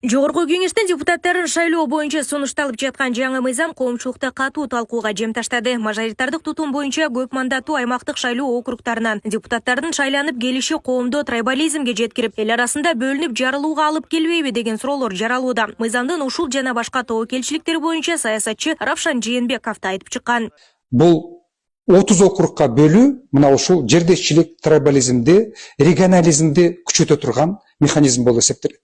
Жогорку кеңештин депутаттарын шайлоо боюнча сунушталып жаткан жаңы мыйзам коомчулукта катуу талкууга жем таштады. Мажоритардык тутум боюнча көп мандаттуу аймактык шайлоо округтарынан депутаттардын шайланып келиши коомдо трайбализмге жеткирип, эл арасында бөлүнүп жарылууга алып келбейби деген суроолор жаралууда. Мыйзамдын ушул жана башка тобокелчиликтери боюнча саясатчы Равшан Жээнбеков айтып чыккан. Бул 30 округка бөлүү мына ушул жердешчилик, трайбализмди, регионализмди күчөтө турган механизм болуп эсептелет.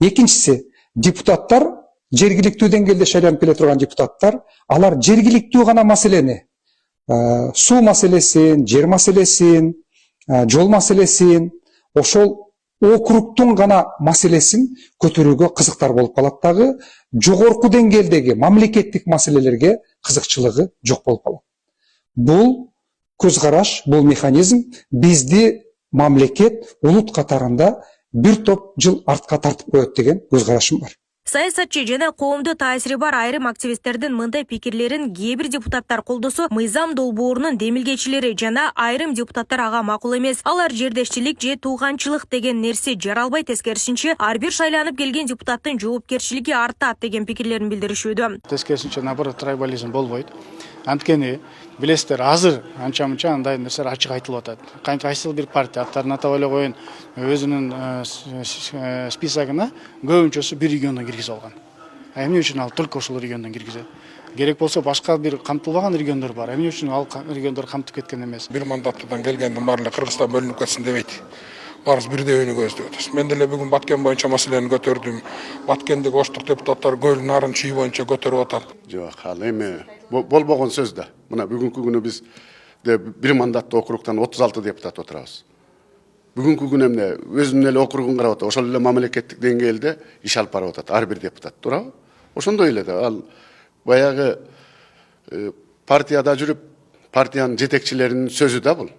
Экинчиси, депутаттар, жергиликтүү деңгээлде шайланып келе турган депутаттар, алар жергиликтүү гана маселени, суу маселесин, жер маселесин, жол маселесин, ошол округтун гана маселесин көтөрүүгө кызыктар болуп калат дагы, жогорку деңгээлдеги мамлекеттик маселелерге кызыкчылыгы жок болуп калат. Бул көз караш, бул механизм бизди мамлекет улут катарында бир топ жыл артка тартып коет деген көз карашым бар. Саясатчы жана коомдо таасири бар айрым активисттердин мындай пикирлерин кээ бир депутаттар колдосо, мыйзам долбоорунун демилгечилери жана айрым депутаттар ага макул эмес. Алар жердешчилик же тууганчылык деген нерсе жаралбай, тескерисинче ар бир шайланып келген депутаттын жоопкерчилиги артат деген пикирлерин билдиришүүдө. Тескерисинче наоборот трайбализм болбойт. Анткени билесиздер, азыр анча-мынча андай нерсе ачык айтылып атат. Кайсы бир партия аттарын атап эле коеюн, өзүнүн списогуна көбүнчөсү бир региондон киргизип алган. Эмне үчүн ал только ошол региондон киргизет? Керек болсо башка бир камтылбаган региондор бар. Эмне үчүн ал региондор камтып кеткен эмес? Бир мандаттан келгендин баары эле Кыргызстан бөлүнүп кетсин дебейт. Барыбыз бирдей көздөп атабыз. Мен деле бүгүн Баткен боюнча маселени көтөрдүм. Баткендеги оштук депутаттар көл нарын чүй боюнча көтөрүп атат. Жок, ал эми болбогон сөз да. Мына бүгүнкү күнү биз бир мандаттуу округтан 36 депутат отурабыз. Бүгүнкү күнү эмне өзүнүн эле округун карап атат, ошол эле мамлекеттик деңгээлде иш алып барып атат ар бир депутат, туурабы? Ошондой эле да ал баягы партияда жүрүп, партиянын жетекчилеринин сөзү да бул.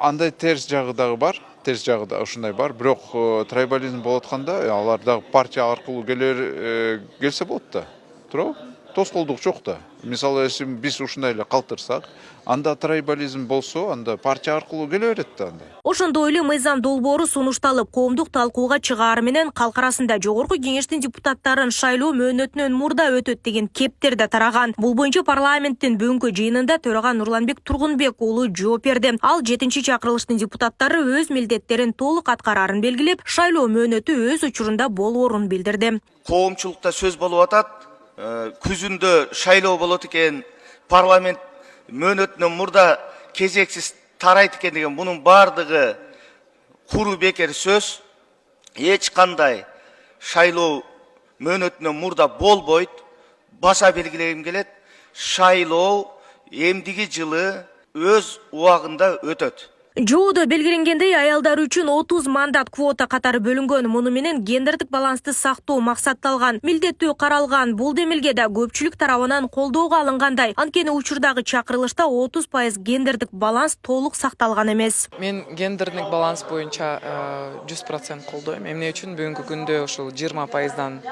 Андай терс жагы дагы бар. Терс жагы да ушундай бар. Бирок трайбализм болуп атканда алар дагы партия аркылуу келсе болот да. Туурабы? Тоскоолдук жок да. Мисалы биз ушундай эле калтырсак, анда трайбализм болсо, анда партия аркылуу келе берет да анда. Ошондой эле мыйзам долбоору сунушталып, коомдук талкууга чыгаары менен калк арасында жогорку кеңештин депутаттарын шайлоо мөөнөтүнөн мурда өтөт деген кептер да тараган. Бул боюнча парламенттин бүгүнкү жыйынында төрага Нурланбек Тургунбек уулу жооп берди. Ал 7-чакырылыштын депутаттары өз милдеттерин толук аткарарын белгилеп, шайлоо мөөнөтү өз учурунда болоорун билдирди. Коомчулукта сөз болуп атат. Күзүндө шайлоо болот экен, парламент мөөнөтүнөн мурда кезексиз тарайт экен деген бунун бардыгы куру бекер сөз. Эч кандай шайлоо мөөнөтүнөн мурда болбойт. Баса белгилегим келет. Шайлоо эмдиги жылы өз убагында өтөт. Жоодо белгиленгендей, аялдар үчүн 30 мандат квота катары бөлүнгөн. Муну менен гендердик балансты сактоо максатталган. Милдеттүү каралган бул демилге да көпчүлүк тарабынан колдоого алынгандай. Анткени учурдагы чакырылышта 30% гендердик баланс толук сакталган эмес. Мен гендердик баланс боюнча 100% колдойм. Эмне үчүн бүгүнкү күндө ушул 20%дан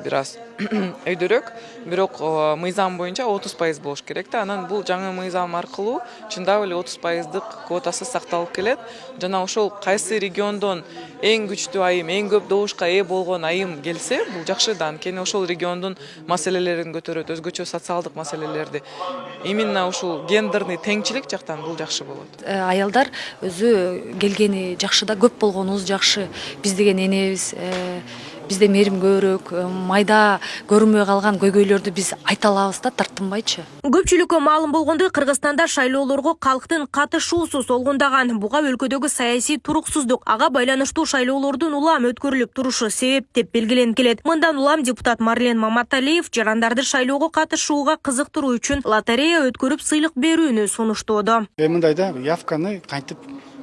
бир аз өйдөрөөк, бирок мыйзам боюнча 30% болуш керек да. Анан бул жаңы мыйзам аркылуу чындап эле 30%дык квотасы сакталып келет. Жана ошол кайсы региондон эң күчтүү айым, эң көп добушка ээ болгон айым келсе, бул жакшы да. Анткени ошол региондун маселелерин көтөрөт, өзгөчө социалдык маселелерди. Именно ушул гендерный теңчилик жактан бул жакшы болот. Аялдар өзү келгени жакшы да, көп болгонубуз жакшы. Биз деген энебиз, бизде мээрим көбүрөөк, майда көрүнбөй калган көйгөйлөрдү биз айта алабыз да, тартынбайчы. Көпчүлүккө маалым болгондой, Кыргызстанда шайлоолорго калктын катышуусу солгундаган. Буга өлкөдөгү саясий туруксуздук, ага байланыштуу шайлоолордун улам өткөрүлүп турушу себеп деп белгиленип келет. Мындан улам депутат Марлен Маматалиев жарандарды шайлоого катышууга кызыктыруу үчүн лотерея өткөрүп сыйлык берүүнү сунуштоодо. Мындай да явканы кантип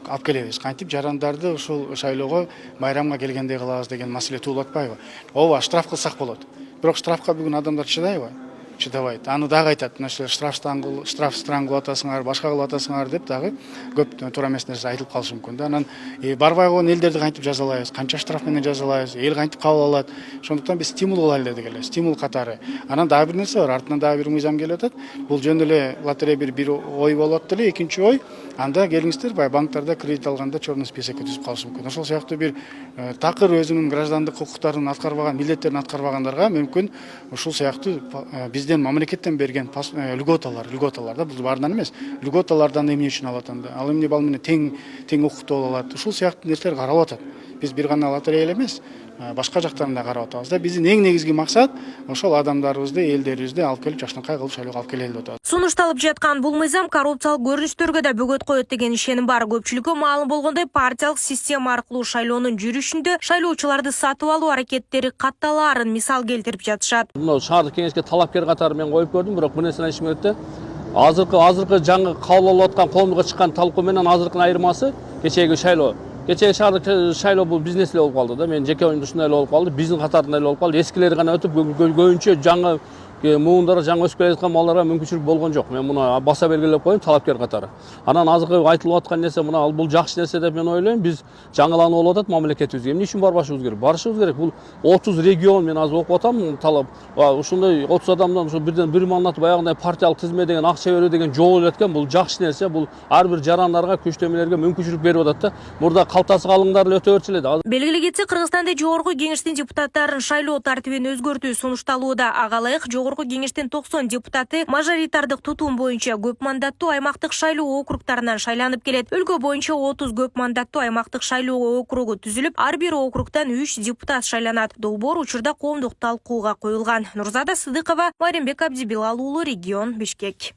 алып келебиз, кантип жарандарды ушул шайлоого байрамга келгендей кылабыз деген маселе туулуп атпайбы? Ооба, штраф кылсак болот. Бирок штрафка бүгүн адамдар чыдайбы? чыдабайт. Аны дагы айтат, мына штраф кылып атасыңар, башка кылып атасыңар деп дагы көп туура эмес нерсе айтылып калышы мүмкүн да. Анан барбай койгон элдерди кантип жазалайбыз, канча штраф менен жазалайбыз, эл кантип кабыл алат. Ошондуктан биз стимул кылалы дедик эле, стимул катары. Анан дагы бир нерсе бар, артынан дагы бир мыйзам келип атат. Бул жөн эле лотерея бир ой болуп атты эле, экинчи ой, анда келиңиздер, баягы банктарда кредит алганда черный списокко түзүп калышы мүмкүн. Ошол сыяктуу бир такыр өзүнүн граждандык укуктарын аткарбаган, милдеттерин аткарбагандарга мүмкүн ушул сыяктуу бизден мамлекеттен берген льготалар да, бул баарынан эмес, льготалардан эмне үчүн алат анда? Ал эмне бал менен тең укуктуу боло алат. Ушул сыяктуу нерселер каралып атат. Биз бир гана лотерея эле эмес, башка жактарын да карап атабыз да. Биздин эң негизги максат ошол адамдарыбызды, элдерибизди алып келип жакшынакай кылып шайлоого алып келели деп атабыз. Сунушталып жаткан бул мыйзам коррупциялык көрүнүштөргө да бөгөт коет деген ишеним бар. Көпчүлүккө маалым болгондой, партиялык система аркылуу шайлоонун жүрүшүндө шайлоочуларды сатып алуу аракеттери катталаарын мисал келтирип жатышат. Мына шаардык кеңешке талапкер катары мен коюп көрдүм, бирок бир нерсени айтышым керек да. Азыркы жаңы кабыл алып аткан коомдукка чыккан талкуу менен азыркынын айырмасы кечээги шайлоо. Кечээги шаардык шайлоо бул бизнес эле болуп калды да. Мен жеке оюмда ушундай эле болуп калды, биздин катарында эле болуп калды. Эскилери гана өтүп, көбүнчө жаңы муундар, жаңы өсүп келе жаткан балдарга мүмкүнчүлүк болгон жок. Мен муну баса белгилеп коеюн, талапкер катары. Анан азыркы айтылып аткан нерсе мына бул жакшы нерсе деп мен ойлойм. Биз жаңылануу болуп атат мамлекетибизге. Эмне үчүн барбашыбыз керек? Барышыбыз керек. Бул 30 регион, мен азыр окуп атам, талап ушундай 30 адамдан ушу бирден бир мандат баягындай партиялык тизме деген акча берүү деген жок эле экен. Бул жакшы нерсе. Бул ар бир жарандарга, күчтөмөлөргө мүмкүнчүлүк берип атат да. Мурда калтасы калыңдар эле өтө берчү эле. Белгиле кетсек, Кыргызстанда жогорку кеңештин депутаттарын шайлоо тартибин өзгөртүү сунушталууда. Ага ылайык жогорку кеңештин 90 депутаты мажоритардык тутум боюнча көп мандаттуу аймактык шайлоо округтарынан шайланып келет. Өлкө боюнча 30 көп мандаттуу аймактык шайлоо округу түзүлүп, ар бир округтан 3 депутат шайланат. Долбоор учурда коомдук талкууга коюлган. Нурзада Сыдыкова, Маримбек Абдибилал уулу, Регион, Бишкек.